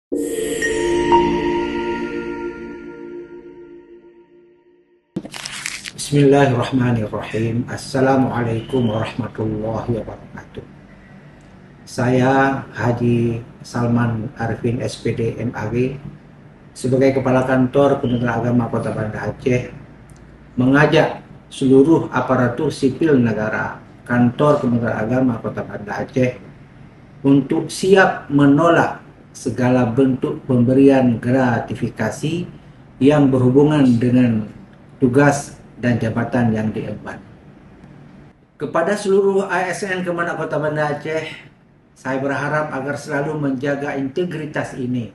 Bismillahirrahmanirrahim. Assalamualaikum warahmatullahi wabarakatuh. Saya Haji Salman Arifin SPD MAG sebagai Kepala Kantor Kementerian Agama Kota Banda Aceh mengajak seluruh aparatur sipil negara Kantor Kementerian Agama Kota Banda Aceh untuk siap menolak segala bentuk pemberian gratifikasi yang berhubungan dengan tugas dan jabatan yang diemban. Kepada seluruh ASN Kemenak Kota Banda Aceh, saya berharap agar selalu menjaga integritas ini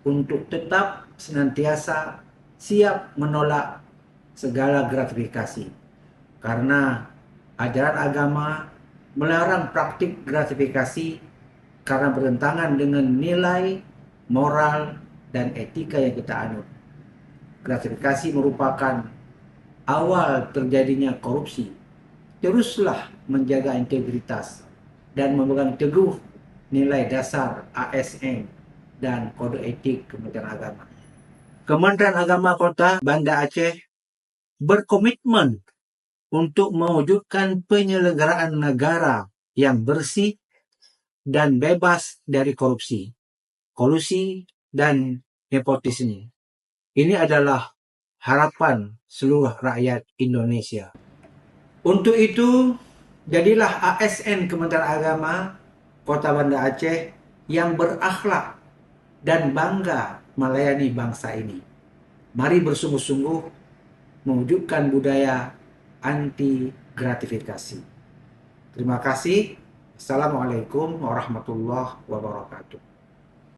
untuk tetap senantiasa siap menolak segala gratifikasi. Karena ajaran agama melarang praktik gratifikasi karena bertentangan dengan nilai, moral, dan etika yang kita anut. Gratifikasi merupakan awal terjadinya korupsi. Teruslah menjaga integritas dan memegang teguh nilai dasar ASN dan kode etik Kementerian Agama. Kementerian Agama Kota Banda Aceh berkomitmen untuk mewujudkan penyelenggaraan negara yang bersih dan bebas dari korupsi, kolusi, dan nepotisme. Ini adalah harapan seluruh rakyat Indonesia. Untuk itu, jadilah ASN Kementerian Agama Kota Banda Aceh yang berakhlak dan bangga melayani bangsa ini. Mari bersungguh-sungguh mewujudkan budaya anti gratifikasi. Terima kasih. Assalamualaikum warahmatullahi wabarakatuh.